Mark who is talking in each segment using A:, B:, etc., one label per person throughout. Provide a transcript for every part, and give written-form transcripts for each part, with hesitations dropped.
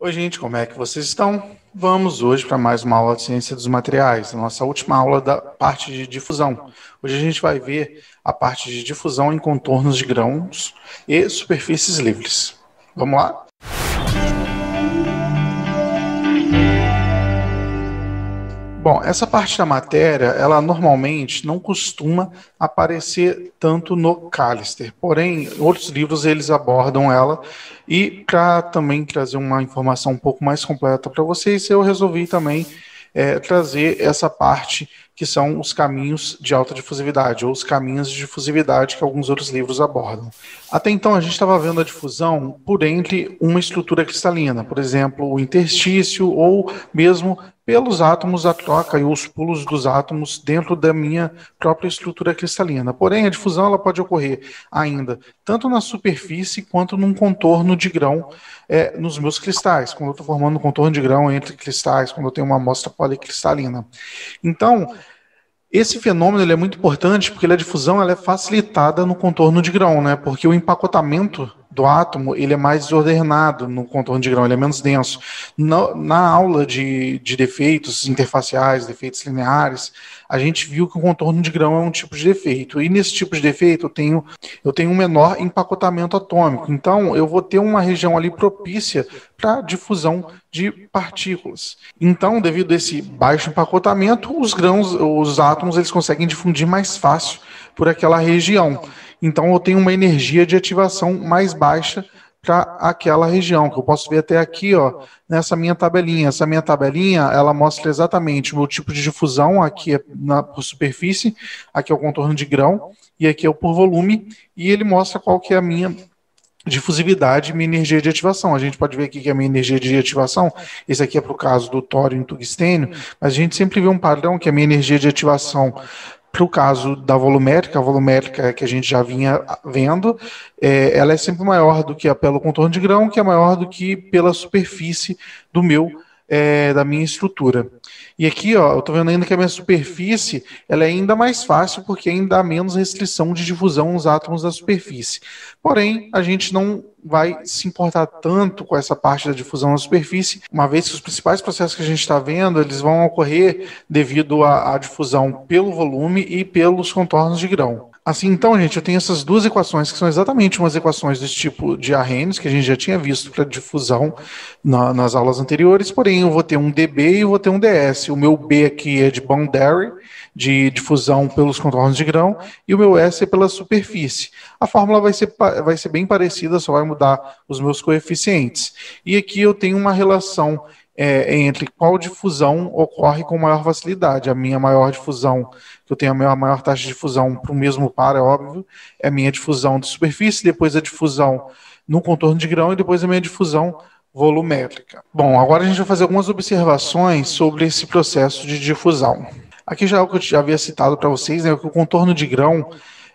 A: Oi, gente, como é que vocês estão? Vamos hoje para mais uma aula de ciência dos materiais, a nossa última aula da parte de difusão. Hoje a gente vai ver a parte de difusão em contornos de grãos e superfícies livres. Vamos lá? Bom, essa parte da matéria, ela normalmente não costuma aparecer tanto no Callister, porém, outros livros eles abordam ela e para também trazer uma informação um pouco mais completa para vocês, eu resolvi também trazer essa parte que são os caminhos de alta difusividade, ou os caminhos de difusividade que alguns outros livros abordam. Até então, a gente estava vendo a difusão por entre uma estrutura cristalina, por exemplo, o interstício, ou mesmo pelos átomos, a troca e os pulos dos átomos dentro da minha própria estrutura cristalina. Porém, a difusão ela pode ocorrer ainda tanto na superfície quanto num contorno de grão nos meus cristais, quando eu estou formando um contorno de grão entre cristais, quando eu tenho uma amostra policristalina. Então, esse fenômeno ele é muito importante porque a difusão ela é facilitada no contorno de grão, né? Porque o empacotamento do átomo ele é mais desordenado no contorno de grão, ele é menos denso. Na aula de defeitos interfaciais, defeitos lineares, a gente viu que o contorno de grão é um tipo de defeito. E nesse tipo de defeito eu tenho um menor empacotamento atômico. Então eu vou ter uma região ali propícia para difusão de partículas. Então, devido a esse baixo empacotamento, os grãos, os átomos, eles conseguem difundir mais fácil por aquela região. Então, eu tenho uma energia de ativação mais baixa para aquela região, que eu posso ver até aqui, ó, nessa minha tabelinha. Essa minha tabelinha, ela mostra exatamente o meu tipo de difusão, aqui é por superfície, aqui é o contorno de grão, e aqui é o por volume, e ele mostra qual que é a minha difusividade e minha energia de ativação. A gente pode ver aqui que a minha energia de ativação, esse aqui é para o caso do tório e tungstênio, mas a gente sempre vê um padrão que a minha energia de ativação para o caso da volumétrica, a volumétrica que a gente já vinha vendo, ela é sempre maior do que a pelo contorno de grão, que é maior do que pela superfície do da minha estrutura. E aqui, ó, eu estou vendo ainda que a minha superfície ela é ainda mais fácil porque ainda há menos restrição de difusão nos átomos da superfície. Porém, a gente não vai se importar tanto com essa parte da difusão na superfície, uma vez que os principais processos que a gente está vendo, eles vão ocorrer devido à difusão pelo volume e pelos contornos de grão. Assim, então, gente, eu tenho essas duas equações que são exatamente umas equações desse tipo de Arrhenius, que a gente já tinha visto para difusão nas aulas anteriores, porém eu vou ter um dB e eu vou ter um ds. O meu B aqui é de boundary, de difusão pelos contornos de grão, e o meu S é pela superfície. A fórmula vai ser bem parecida, só vai mudar os meus coeficientes. E aqui eu tenho uma relação entre qual difusão ocorre com maior facilidade. A minha maior difusão, que eu tenho a maior taxa de difusão para o mesmo par, é óbvio, é a minha difusão de superfície, depois a difusão no contorno de grão e depois a minha difusão volumétrica. Bom, agora a gente vai fazer algumas observações sobre esse processo de difusão. Aqui já é o que eu já havia citado para vocês, né, que o contorno de grão,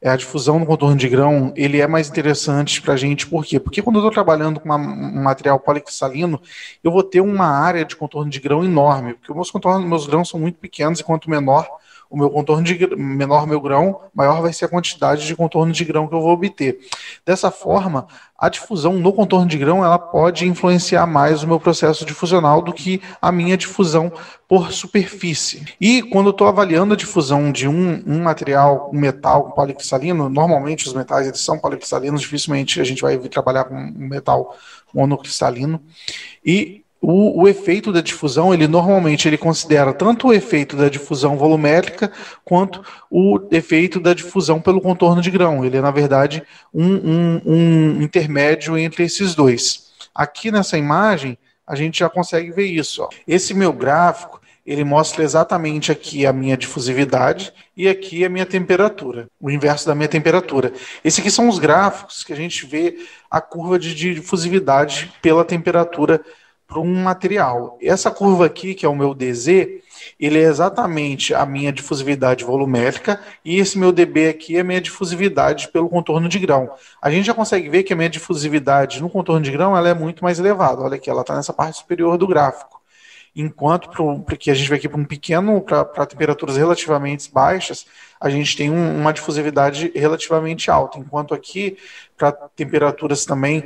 A: a difusão no contorno de grão, ele é mais interessante para a gente, por quê? Porque quando eu estou trabalhando com um material policristalino, eu vou ter uma área de contorno de grão enorme, porque meus grãos são muito pequenos, e quanto menor o meu contorno menor meu grão, maior vai ser a quantidade de contorno de grão que eu vou obter. Dessa forma, a difusão no contorno de grão ela pode influenciar mais o meu processo difusional do que a minha difusão por superfície. E quando eu estou avaliando a difusão de um material, um metal policristalino, normalmente os metais eles são policristalinos, dificilmente a gente vai trabalhar com um metal monocristalino, e o efeito da difusão, ele normalmente ele considera tanto o efeito da difusão volumétrica quanto o efeito da difusão pelo contorno de grão. Ele é, na verdade, um intermédio entre esses dois. Aqui nessa imagem, a gente já consegue ver isso. Ó. Esse meu gráfico, ele mostra exatamente aqui a minha difusividade e aqui a minha temperatura, o inverso da minha temperatura. Esses aqui são os gráficos que a gente vê a curva de difusividade pela temperatura para um material. Essa curva aqui, que é o meu dz, ele é exatamente a minha difusividade volumétrica e esse meu dB aqui é a minha difusividade pelo contorno de grão. A gente já consegue ver que a minha difusividade no contorno de grão ela é muito mais elevada. Olha aqui, ela está nessa parte superior do gráfico. enquanto porque a gente vai aqui para um pequeno, para temperaturas relativamente baixas, a gente tem uma difusividade relativamente alta, enquanto aqui, para temperaturas também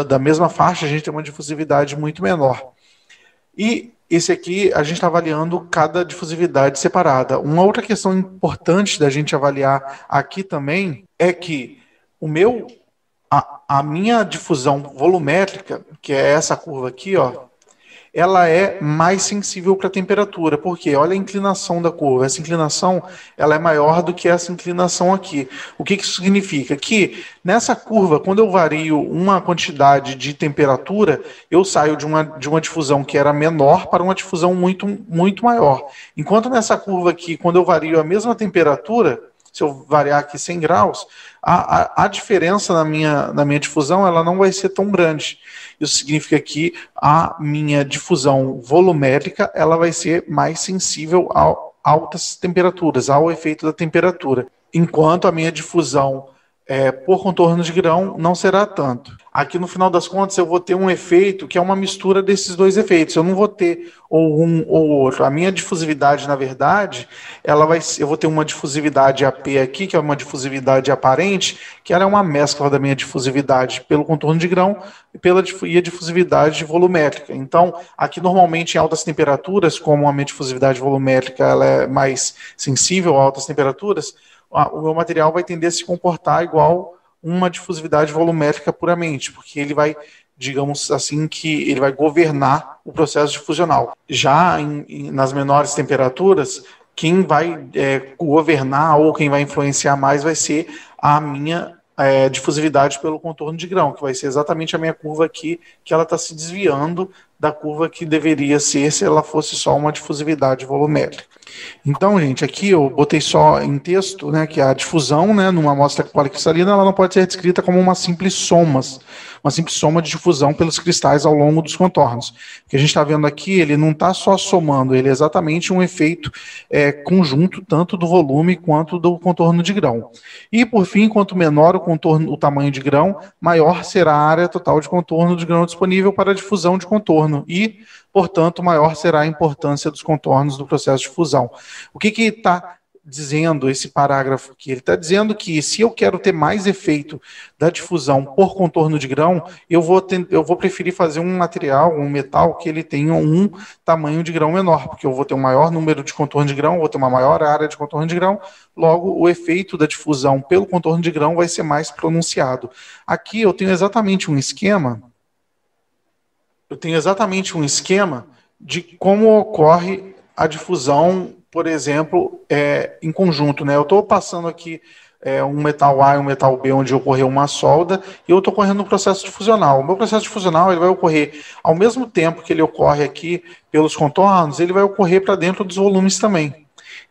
A: da mesma faixa, a gente tem uma difusividade muito menor. E esse aqui, a gente está avaliando cada difusividade separada. Uma outra questão importante da gente avaliar aqui também é que a minha difusão volumétrica, que é essa curva aqui, ó, ela é mais sensível para a temperatura, porque olha a inclinação da curva. Essa inclinação ela é maior do que essa inclinação aqui. O que isso significa? Que nessa curva, quando eu vario uma quantidade de temperatura, eu saio de uma difusão que era menor para uma difusão muito, muito maior. Enquanto nessa curva aqui, quando eu vario a mesma temperatura, se eu variar aqui 100 graus, a diferença na minha difusão ela não vai ser tão grande. Isso significa que a minha difusão volumétrica ela vai ser mais sensível a altas temperaturas, ao efeito da temperatura, enquanto a minha difusão por contorno de grão não será tanto. Aqui no final das contas eu vou ter um efeito que é uma mistura desses dois efeitos. Eu não vou ter ou um ou outro. A minha difusividade, na verdade, eu vou ter uma difusividade AP aqui, que é uma difusividade aparente, que ela é uma mescla da minha difusividade pelo contorno de grão e a difusividade volumétrica. Então, aqui normalmente em altas temperaturas, como a minha difusividade volumétrica ela é mais sensível a altas temperaturas, o meu material vai tender a se comportar igual uma difusividade volumétrica puramente, porque ele vai, digamos assim, que ele vai governar o processo difusional. Já nas menores temperaturas, quem vai governar ou quem vai influenciar mais vai ser a minha difusividade pelo contorno de grão, que vai ser exatamente a minha curva aqui, que ela está se desviando da curva que deveria ser se ela fosse só uma difusividade volumétrica. Então, gente, aqui eu botei só em texto, né, que a difusão, né, numa amostra policristalina, ela não pode ser descrita como uma simples soma de difusão pelos cristais ao longo dos contornos. O que a gente está vendo aqui, ele não está só somando, ele é exatamente um efeito conjunto, tanto do volume quanto do contorno de grão. E, por fim, quanto menor o tamanho de grão, maior será a área total de contorno de grão disponível para a difusão de contorno e, portanto, maior será a importância dos contornos do processo de fusão. O que está dizendo esse parágrafo aqui? Ele está dizendo que se eu quero ter mais efeito da difusão por contorno de grão, eu vou preferir fazer um material, um metal, que ele tenha um tamanho de grão menor, porque eu vou ter um maior número de contorno de grão, vou ter uma maior área de contorno de grão, logo o efeito da difusão pelo contorno de grão vai ser mais pronunciado. Aqui eu tenho exatamente um esquema de como ocorre a difusão, por exemplo, em conjunto, né? Eu estou passando aqui um metal A e um metal B onde ocorreu uma solda e eu estou correndo um processo difusional. O meu processo difusional ele vai ocorrer ao mesmo tempo que ele ocorre aqui pelos contornos, ele vai ocorrer para dentro dos volumes também.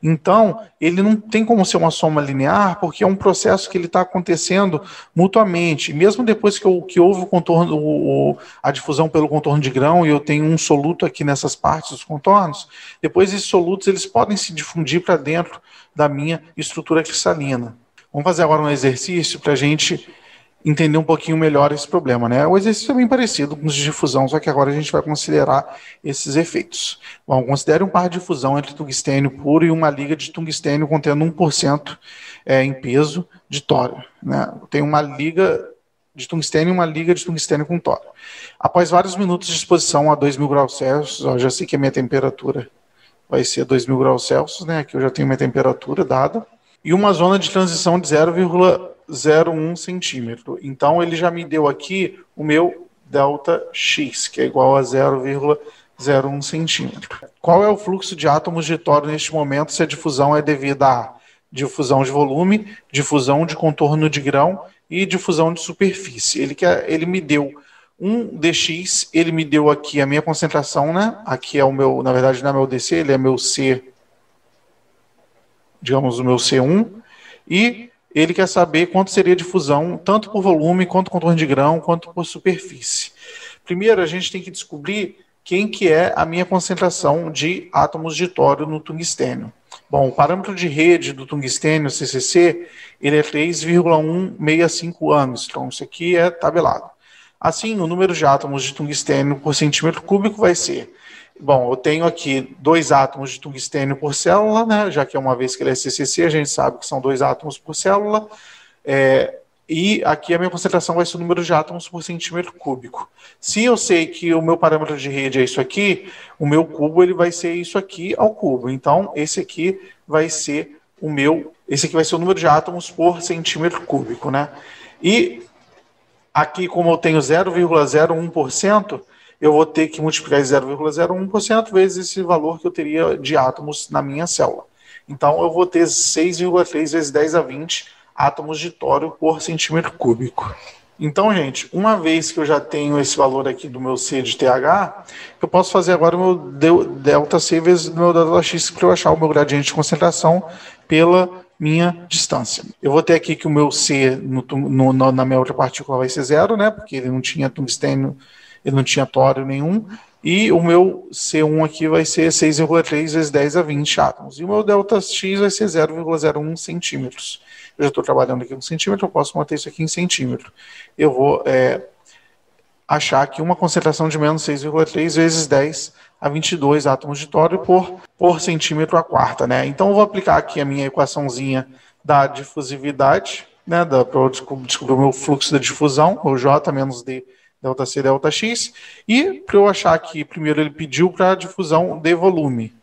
A: Então, ele não tem como ser uma soma linear, porque é um processo que ele está acontecendo mutuamente. Mesmo depois que houve o contorno, a difusão pelo contorno de grão, e eu tenho um soluto aqui nessas partes dos contornos, depois esses solutos eles podem se difundir para dentro da minha estrutura cristalina. Vamos fazer agora um exercício para a gente entender um pouquinho melhor esse problema, né? O exercício é bem parecido com os de difusão, só que agora a gente vai considerar esses efeitos. Bom, considere um par de fusão entre tungstênio puro e uma liga de tungstênio contendo 1% em peso de tório, né? Tem uma liga de tungstênio e uma liga de tungstênio com tório. Após vários minutos de exposição a 2.000 graus Celsius, já sei que a minha temperatura vai ser 2.000 graus Celsius, né? Aqui eu já tenho minha temperatura dada. E uma zona de transição de 0,01 centímetro. Então, ele já me deu aqui o meu ΔX, que é igual a 0,01 centímetro. Qual é o fluxo de átomos de tório neste momento se a difusão é devida a difusão de volume, difusão de contorno de grão e difusão de superfície? Ele me deu um dx, ele me deu aqui a minha concentração, né? Aqui é o meu, na verdade não é meu dc, ele é meu C, digamos o meu C1, e ele quer saber quanto seria a difusão, tanto por volume, quanto contorno de grão, quanto por superfície. Primeiro, a gente tem que descobrir quem que é a minha concentração de átomos de tório no tungstênio. Bom, o parâmetro de rede do tungstênio, CCC, ele é 3,165 Angstrom. Isso aqui é tabelado. Assim, o número de átomos de tungstênio por centímetro cúbico vai ser Bom, eu tenho aqui 2 átomos de tungstênio por célula, né? Já que uma vez que ele é CCC, a gente sabe que são 2 átomos por célula. E aqui a minha concentração vai ser o número de átomos por centímetro cúbico. Se eu sei que o meu parâmetro de rede é isso aqui, o meu cubo ele vai ser isso aqui ao cubo. Então, esse aqui vai ser esse aqui vai ser o número de átomos por centímetro cúbico, né? E aqui, como eu tenho 0,01%, eu vou ter que multiplicar 0,01% vezes esse valor que eu teria de átomos na minha célula. Então, eu vou ter 6,3 vezes 10 a 20 átomos de tório por centímetro cúbico. Então, gente, uma vez que eu já tenho esse valor aqui do meu C de TH, eu posso fazer agora o meu ΔC vezes o meu ΔX para eu achar o meu gradiente de concentração pela minha distância. Eu vou ter aqui que o meu C na minha outra partícula vai ser 0, né? Porque ele não tinha tungstênio, ele não tinha tório nenhum. E o meu C1 aqui vai ser 6,3 vezes 10 a 20 átomos. E o meu ΔX vai ser 0,01 centímetros. Eu já estou trabalhando aqui com centímetro, eu posso manter isso aqui em centímetro. Eu vou achar aqui uma concentração de menos 6,3 vezes 10 a 22 átomos de tório por centímetro a quarta, né? Então eu vou aplicar aqui a minha equaçãozinha da difusividade, né? Para eu descobrir o meu fluxo da difusão, o J menos D ΔC ΔX, e para eu achar aqui, primeiro ele pediu para a difusão de volume.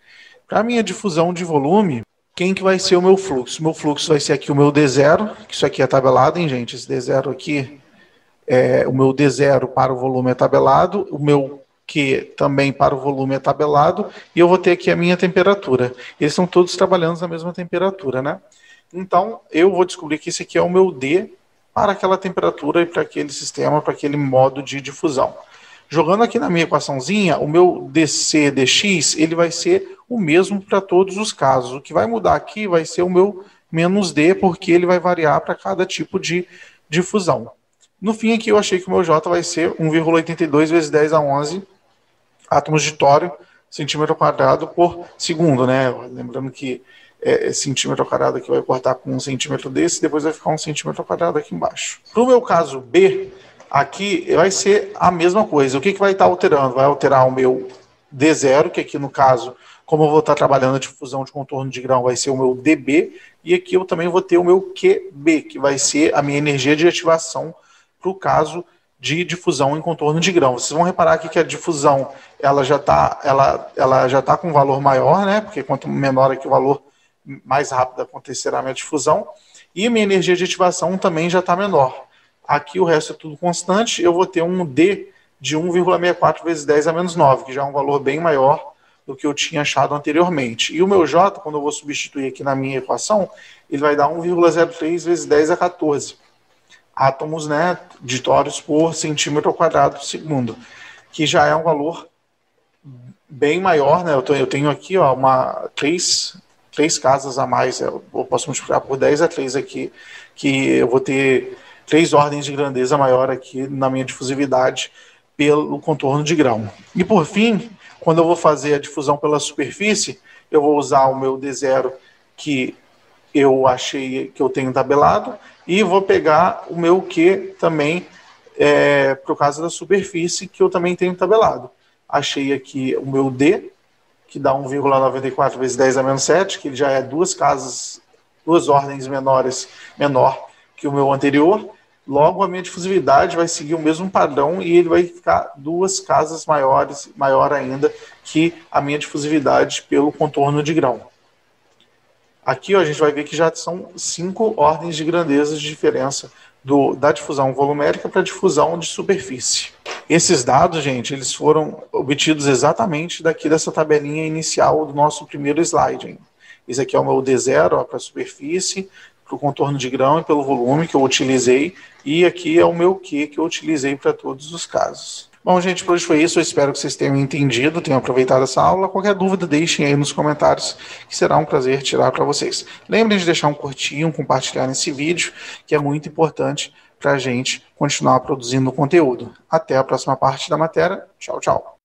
A: Para a minha difusão de volume, quem que vai ser o meu fluxo? O meu fluxo vai ser aqui o meu D0, que isso aqui é tabelado, hein, gente? Esse D0 aqui, o meu D0 para o volume é tabelado, o meu Q também para o volume é tabelado, e eu vou ter aqui a minha temperatura. Eles estão todos trabalhando na mesma temperatura, né? Então, eu vou descobrir que esse aqui é o meu D para aquela temperatura e para aquele sistema, para aquele modo de difusão. Jogando aqui na minha equaçãozinha, o meu dC dx ele vai ser o mesmo para todos os casos. O que vai mudar aqui vai ser o meu menos D, porque ele vai variar para cada tipo de difusão. No fim aqui eu achei que o meu J vai ser 1,82 vezes 10 a 11 átomos de tório, centímetro quadrado por segundo, né? Lembrando que centímetro quadrado aqui vai cortar com 1 centímetro desse, depois vai ficar 1 centímetro quadrado aqui embaixo. Para o meu caso B, aqui vai ser a mesma coisa. O que vai estar alterando? Vai alterar o meu D0, que aqui no caso, como eu vou estar trabalhando a difusão de contorno de grão, vai ser o meu DB, e aqui eu também vou ter o meu QB, que vai ser a minha energia de ativação para o caso de difusão em contorno de grão. Vocês vão reparar aqui que a difusão ela já está com um valor maior, né? Porque quanto menor aqui o valor, mais rápido acontecerá a minha difusão. E a minha energia de ativação também já está menor. Aqui o resto é tudo constante. Eu vou ter um D de 1,64 vezes 10 a menos 9, que já é um valor bem maior do que eu tinha achado anteriormente. E o meu J, quando eu vou substituir aqui na minha equação, ele vai dar 1,03 vezes 10 a 14 átomos, né, de tórios por centímetro quadrado por segundo, que já é um valor bem maior, né? Eu tenho aqui ó, três casas a mais, eu posso multiplicar por 10 a 3 aqui, que eu vou ter 3 ordens de grandeza maior aqui na minha difusividade pelo contorno de grão. E por fim, quando eu vou fazer a difusão pela superfície, eu vou usar o meu D0 que eu achei que eu tenho tabelado, e vou pegar o meu Q também, para o caso da superfície, que eu também tenho tabelado. Achei aqui o meu D, que dá 1,94 vezes 10 a menos 7, que ele já é 2 ordens menor que o meu anterior. Logo, a minha difusividade vai seguir o mesmo padrão e ele vai ficar 2 casas maior ainda que a minha difusividade pelo contorno de grão. Aqui ó, a gente vai ver que já são 5 ordens de grandeza de diferença da difusão volumérica para a difusão de superfície. Esses dados, gente, eles foram obtidos exatamente dessa tabelinha inicial do nosso primeiro slide. Hein? Esse aqui é o meu D0 para a superfície, para o contorno de grão e pelo volume que eu utilizei. E aqui é o meu Q que eu utilizei para todos os casos. Bom, gente, por hoje foi isso. Eu espero que vocês tenham entendido, tenham aproveitado essa aula. Qualquer dúvida, deixem aí nos comentários, que será um prazer tirar para vocês. Lembrem de deixar um curtinho, compartilhar nesse vídeo, que é muito importante para a gente continuar produzindo conteúdo. Até a próxima parte da matéria. Tchau, tchau.